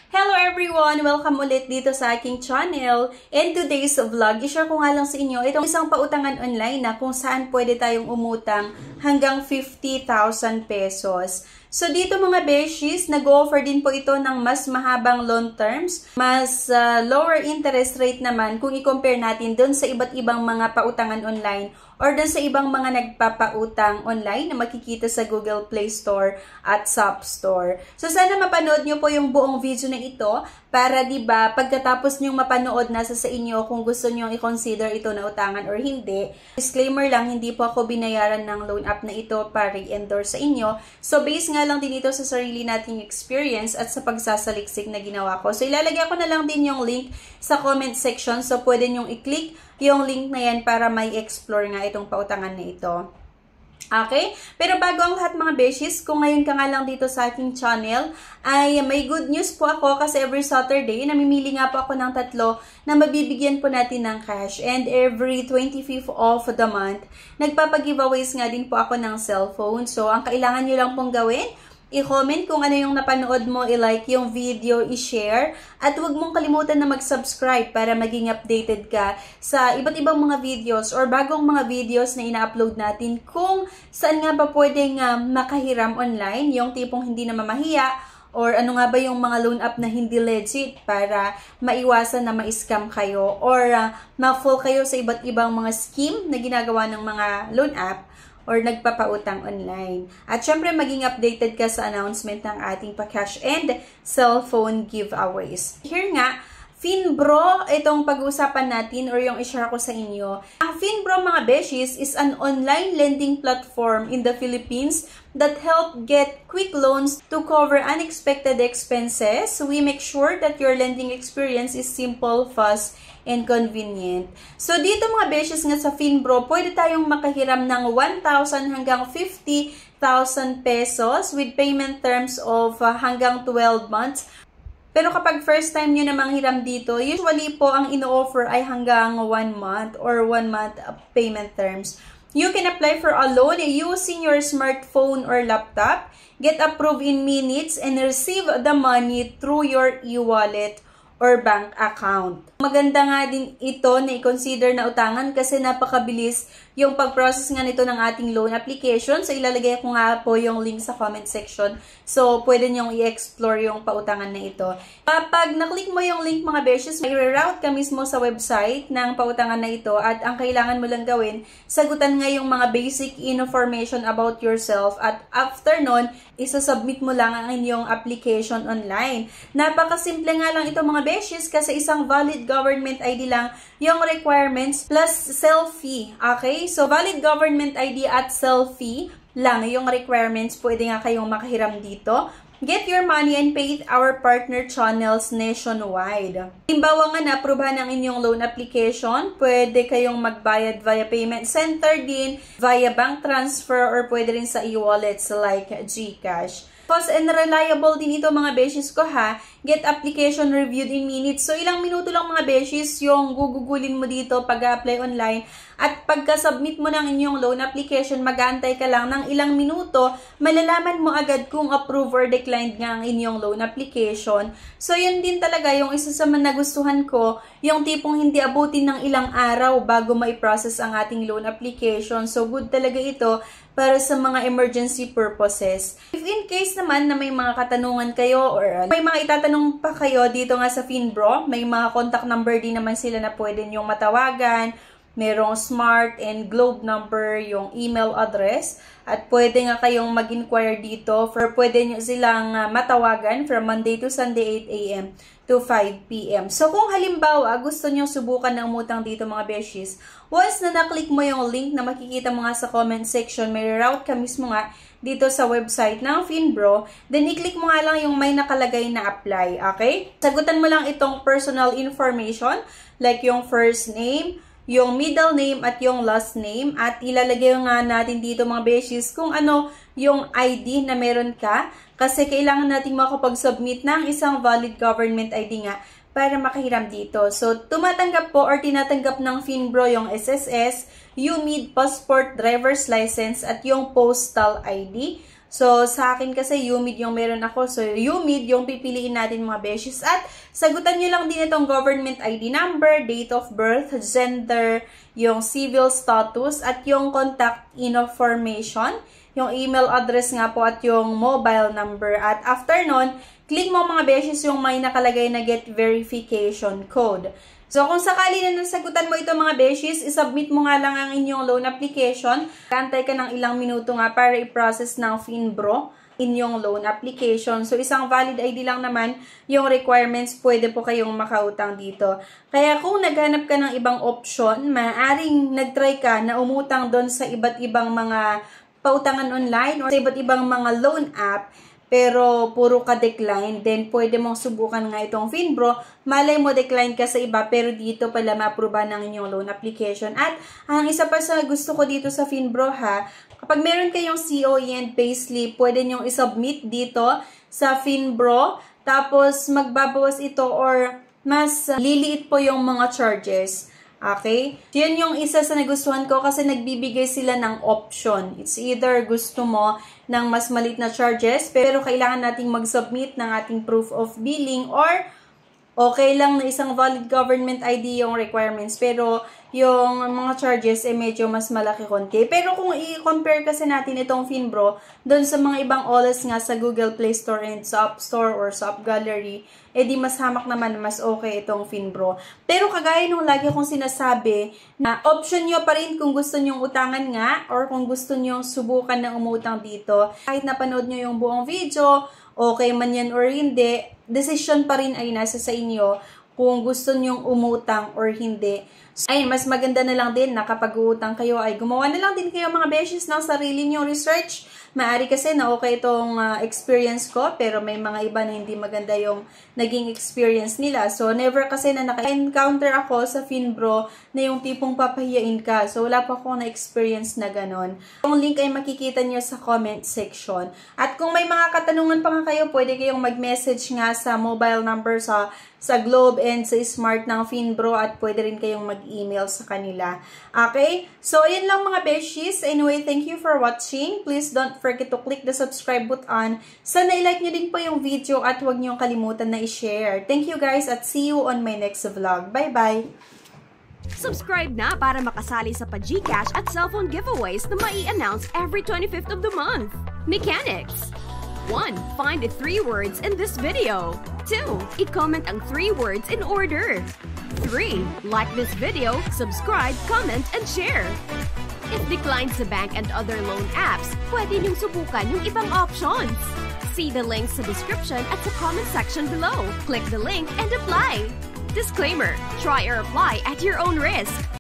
Hello everyone! Welcome ulit dito sa aking channel. In today's vlog, i-share ko nga lang sa inyo itong isang pautangan online na kung saan pwede tayong umutang hanggang 50,000 pesos. So dito mga beshies, nag-offer din po ito ng mas mahabang loan terms, mas lower interest rate naman kung i-compare natin doon sa iba't ibang mga pautangan online or doon sa ibang mga nagpapautang online na makikita sa Google Play Store at Shop Store. So sana mapanood nyo po yung buong video na ito para diba pagkatapos nyong mapanood nasa sa inyo kung gusto nyo i-consider ito na utangan or hindi. Disclaimer lang, hindi po ako binayaran ng loan app na ito para i-endorse sa inyo. So based nga lang din ito sa sarili nating experience at sa pagsasaliksik na ginawa ko. So ilalagay ko na lang din yung link sa comment section. So pwede nyong i-click yung link na yan para may explore nga itong pautangan na ito. Okay? Pero bago ang lahat mga beshies, kung ngayon ka nga lang dito sa aking channel, ay may good news po ako kasi every Saturday, namimili nga po ako ng 3 na mabibigyan po natin ng cash. And every 25th of the month, nagpapag-giveaways nga din po ako ng cellphone. So, ang kailangan nyo lang pong gawin, i-comment kung ano yung napanood mo, i-like yung video, i-share, at huwag mong kalimutan na mag-subscribe para maging updated ka sa iba't ibang mga videos or bagong mga videos na ina-upload natin kung saan nga ba pwedeng makahiram online, yung tipong hindi na mamahiya, or ano nga ba yung mga loan app na hindi legit para maiwasan na ma-scam kayo or ma-fall kayo sa iba't ibang mga scheme na ginagawa ng mga loan app or nagpapautang online. At syempre, maging updated ka sa announcement ng ating pa-cash and cellphone giveaways. Here nga, Finbro, itong pag-uusapan natin or yung i-share ko sa inyo. Ang Finbro mga beshies is an online lending platform in the Philippines that help get quick loans to cover unexpected expenses. We make sure that your lending experience is simple, fast, and convenient. So dito mga beshies nga sa Finbro, pwede tayong makahiram ng 1,000 hanggang 50,000 pesos with payment terms of hanggang 12 months. Pero kapag first time nyo namang hiram dito, usually po ang ino-offer ay hanggang 1 month or 1 month payment terms. You can apply for a loan using your smartphone or laptop, get approved in minutes, and receive the money through your e-wallet or bank account. Maganda nga din ito na i-consider na utangan kasi napakabilis yung pag-process nga nito ng ating loan application. So, ilalagay ko nga po yung link sa comment section. So, pwede nyong i-explore yung pautangan na ito. Kapag naklik mo yung link mga beshes, may reroute ka mismo sa website ng pautangan na ito at ang kailangan mo lang gawin, sagutan nga yung mga basic information about yourself at after nun, isasubmit mo lang ang inyong application online. Napakasimple nga lang ito mga beshes kasi isang valid government ID lang yung requirements plus selfie. Okay? So, valid government ID at selfie lang yung requirements. Pwede nga kayong makahiram dito. Get your money and pay our partner channels nationwide. Halimbawa nga na-aprobahan ang inyong loan application, pwede kayong magbayad via payment center din, via bank transfer, or pwede rin sa e-wallets like GCash. Fast and reliable din ito mga beshies ko ha. Get application reviewed in minutes. So ilang minuto lang mga beshies yung gugugulin mo dito pag-apply online. At pagka-submit mo ng inyong loan application, mag-aantay ka lang ng ilang minuto, malalaman mo agad kung approve or declined nga ang inyong loan application. So yun din talaga yung isa sa mga nagustuhan ko, yung tipong hindi abutin ng ilang araw bago ma-process ang ating loan application. So good talaga ito para sa mga emergency purposes. If in case naman na may mga katanungan kayo or may mga itatanong pa kayo dito nga sa Finbro, may mga contact number din naman sila na pwede nyong matawagan. Merong Smart and Globe number, yung email address. At pwede nga kayong mag-inquire dito for pwede nyo silang matawagan from Monday to Sunday 8 a.m. to 5 p.m. So kung halimbawa gusto nyo subukan ng umutang dito mga beshies, once na naklik mo yung link na makikita mo nga sa comment section, may route ka mismo nga dito sa website ng Finbro, then i-click mo nga lang yung may nakalagay na apply, okay? Sagutan mo lang itong personal information, like yung first name, yung middle name at yung last name at ilalagay nga natin dito mga beshies kung ano yung ID na meron ka kasi kailangan nating makapag-submit ng isang valid government ID nga para makahiram dito. So, tumatanggap po or tinatanggap ng Finbro yung SSS, UMID, passport, driver's license at yung postal ID. So, sa akin kasi UMID yung meron ako. So, UMID yung pipiliin natin mga beshies. At sagutan nyo lang din itong government ID number, date of birth, gender, yung civil status, at yung contact information, yung email address nga po, at yung mobile number. At after nun, click mo mga beshies yung may nakalagay na get verification code. So, kung sakali na nasagutan mo ito mga beshies, isubmit mo nga lang ang inyong loan application. Kantay ka ng ilang minuto nga para i-process ng Finbro inyong loan application. So, isang valid ID lang naman yung requirements, pwede po kayong makautang dito. Kaya kung naghanap ka ng ibang option, maaaring nagtry ka na umutang doon sa iba't ibang mga pautangan online or sa iba't ibang mga loan app, pero puro ka decline, then pwede mong subukan nga itong Finbro. Malay mo decline ka sa iba, pero dito pala ma-approve ng inyong loan application. At ang isa pa sa gusto ko dito sa Finbro ha, kapag meron kayong COE and payslip, pwede nyong isubmit dito sa Finbro, tapos magbabawas ito or mas liliit po yung mga charges. Okay? Yun yung isa sa nagustuhan ko kasi nagbibigay sila ng option. It's either gusto mo ng mas maliit na charges pero kailangan nating mag-submit ng ating proof of billing, or okay lang na isang valid government ID yung requirements pero yung mga charges medyo mas malaki konti. Pero kung i-compare kasi natin itong Finbro doon sa mga ibang OLS nga sa Google Play Store and sa App Store or sa App Gallery, di mas hamak naman, mas okay itong Finbro. Pero kagaya nung lagi kong sinasabi, na option nyo pa rin kung gusto nyong utangan nga or kung gusto nyong subukan na umutang dito. Kahit napanood nyo yung buong video, okay man yan or hindi, decision pa rin ay nasa sa inyo kung gusto nyong umutang or hindi. Ayun, mas maganda na lang din na kapag uutang kayo ay gumawa na lang din kayo mga beshies ng sarili nyong research. Maari kasi na okay itong experience ko, pero may mga iba na hindi maganda yung naging experience nila. So, never kasi na naka-encounter ako sa Finbro na yung tipong papahiyain ka. So, wala pa akong na-experience na ganon. Yung link ay makikita nyo sa comment section. At kung may mga katanungan pa nga kayo, pwede kayong mag-message nga sa mobile number sa Globe and sa Smart ng Finbro, at pwede rin kayong mag-email sa kanila. Okay? So, yun lang mga beshies. Anyway, thank you for watching. Please don't forget to click the subscribe button. Sana i-like nyo din po yung video at huwag nyo kalimutan na i-share. Thank you guys at see you on my next vlog. Bye-bye! Subscribe na para makasali sa pa-GCash at cellphone giveaways na mai-announce every 25th of the month. Mechanics! 1. Find the 3 words in this video. 2. I-comment ang 3 words in order. 3. Like this video, subscribe, comment, and share. If declined sa bank and other loan apps, pwede niyong subukan yung ibang options. See the links sa description at sa comment section below. Click the link and apply. Disclaimer: try or apply at your own risk.